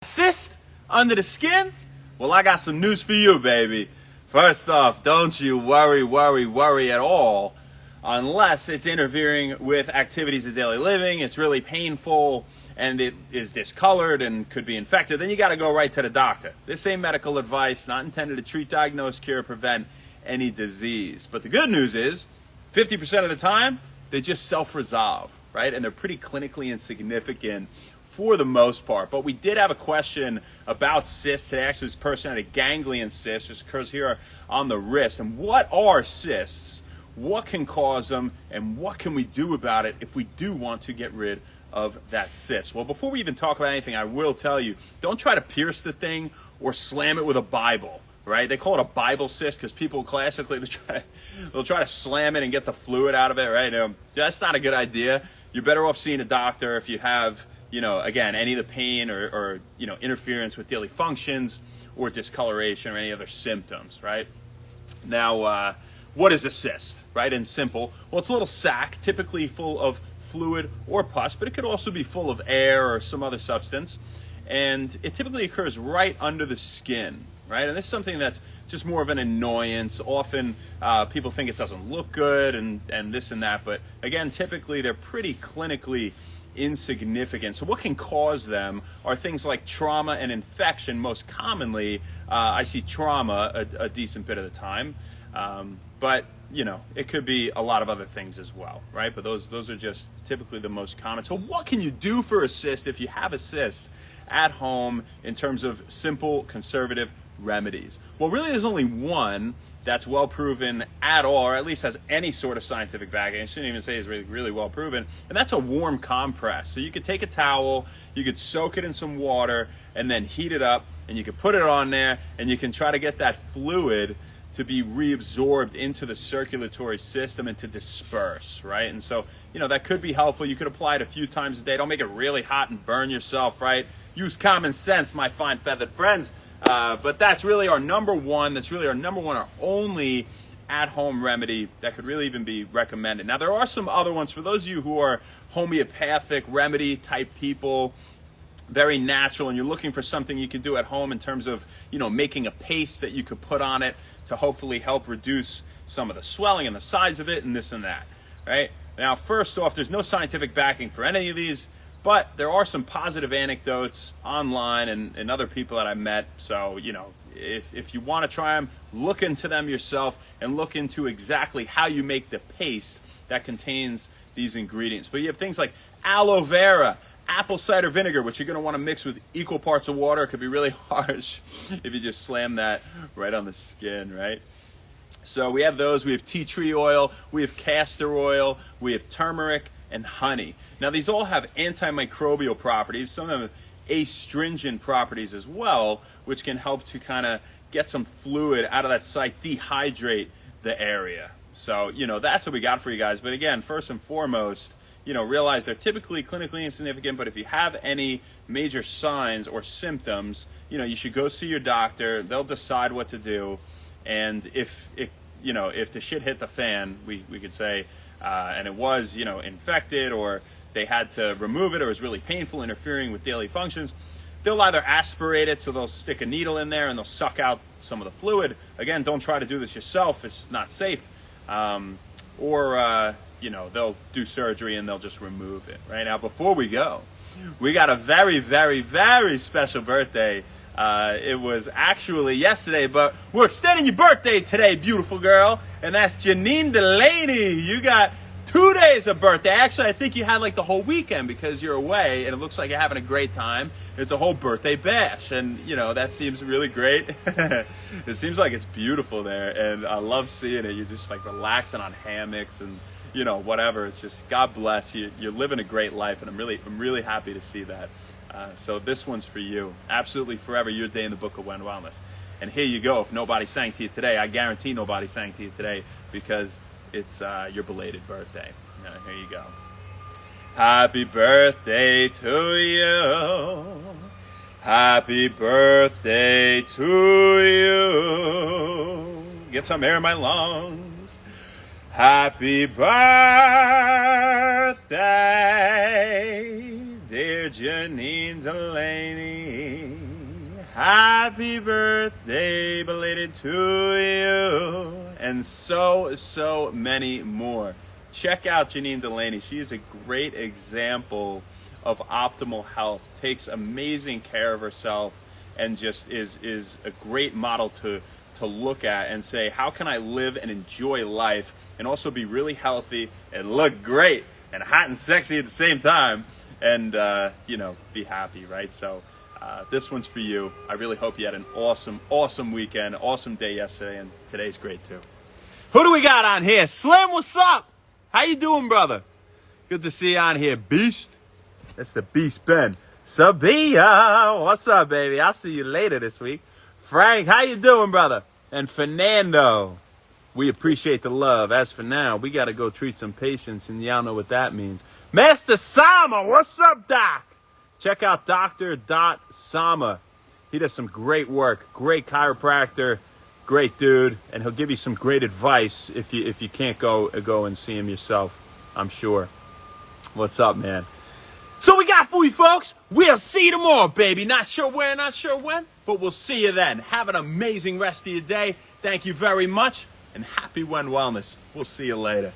Cyst under the skin? Well, I got some news for you, baby. First off, don't you worry at all unless it's interfering with activities of daily living, it's really painful, and it is discolored and could be infected. Then you got to go right to the doctor. This ain't medical advice, not intended to treat, diagnose, cure, prevent any disease. But the good news is 50% of the time, they just self-resolve, right? And they're pretty clinically insignificant for the most part. But we did have a question about cysts today. Actually, this person had a ganglion cyst, which occurs here on the wrist. And what are cysts? What can cause them? And what can we do about it if we do want to get rid of that cyst? Well, before we even talk about anything, I will tell you, don't try to pierce the thing or slam it with a Bible, right? They call it a Bible cyst because people classically, they'll try to slam it and get the fluid out of it, right? That's not a good idea. You're better off seeing a doctor if you have, again, any of the pain or interference with daily functions or discoloration or any other symptoms, right? Now, what is a cyst, right? And simple. Well, it's a little sac, typically full of fluid or pus, but it could also be full of air or some other substance. And it typically occurs right under the skin, right? And this is something that's just more of an annoyance. Often people think it doesn't look good and this and that, but again, typically they're pretty clinically insignificant. So what can cause them are things like trauma and infection. Most commonly, I see trauma a decent bit of the time, but it could be a lot of other things as well, right? But those are just typically the most common. So what can you do for a cyst if you have a cyst at home in terms of simple conservative remedies? Well, really there's only one that's well proven at all, or at least has any sort of scientific backing. I shouldn't even say it's really well proven, and that's a warm compress. So you could take a towel, you could soak it in some water, and then heat it up, and you could put it on there, and you can try to get that fluid to be reabsorbed into the circulatory system and to disperse, right? And so, that could be helpful. You could apply it a few times a day. Don't make it really hot and burn yourself, right? Use common sense, my fine feathered friends. But that's really our number one. That's really our only at-home remedy that could really even be recommended. Now, there are some other ones for those of you who are homeopathic remedy type people, very natural, and you're looking for something you can do at home in terms of, making a paste that you could put on it to hopefully help reduce some of the swelling and the size of it and this and that, right? Now, first off, there's no scientific backing for any of these, but there are some positive anecdotes online and other people that I met. So, if you want to try them, look into them yourself and look into exactly how you make the paste that contains these ingredients. But you have things like aloe vera, apple cider vinegar, which you're going to want to mix with equal parts of water. It could be really harsh if you just slam that right on the skin, right? So we have those. We have tea tree oil, we have castor oil, we have turmeric, and honey. Now, these all have antimicrobial properties. Some of them have astringent properties as well, which can help to kind of get some fluid out of that site, dehydrate the area. So, that's what we got for you guys. But again, first and foremost, realize they're typically clinically insignificant, but if you have any major signs or symptoms, you should go see your doctor. They'll decide what to do. And if the shit hit the fan, we could say, and it was, infected, or they had to remove it, or it was really painful, interfering with daily functions, they'll either aspirate it, so they'll stick a needle in there and they'll suck out some of the fluid. Again, don't try to do this yourself. It's not safe. Or they'll do surgery and they'll just remove it. Right now, before we go, we got a very, very, very special birthday. It was actually yesterday, but we're extending your birthday today, beautiful girl. And that's Janine Delaney. You got 2 days of birthday. Actually, I think you had like the whole weekend because you're away, and it looks like you're having a great time. It's a whole birthday bash, and that seems really great. It seems like it's beautiful there, and I love seeing it. You're just like relaxing on hammocks and whatever. It's just, God bless you. You're living a great life, and I'm really happy to see that. So this one's for you. Absolutely forever, your day in the book of wellness. And here you go. If nobody sang to you today, I guarantee nobody sang to you today because it's your belated birthday. Here you go. Happy birthday to you. Happy birthday to you. Get some air in my lungs. Happy birthday, dear Janine Delaney. Happy birthday, belated to you. And so many more. Check out Janine Delaney. She is a great example of optimal health, takes amazing care of herself, and just is a great model to look at and say, how can I live and enjoy life and also be really healthy and look great and hot and sexy at the same time and, be happy, right? So this one's for you. I really hope you had an awesome weekend, awesome day yesterday, and today's great too. Who do we got on here? Slim, what's up? How you doing, brother? Good to see you on here, Beast. That's the Beast Ben. Sabia, what's up, baby? I'll see you later this week. Frank, how you doing, brother? And Fernando, we appreciate the love. As for now, we got to go treat some patients, and y'all know what that means. Master Sama, what's up, Doc? Check out Dr. Sama. He does some great work, great chiropractor, great dude, and he'll give you some great advice if you can't go and see him yourself, I'm sure. What's up, man? So we got for you, folks. We'll see you tomorrow, baby. Not sure where, not sure when, but we'll see you then. Have an amazing rest of your day. Thank you very much, and happy When Wellness. We'll see you later.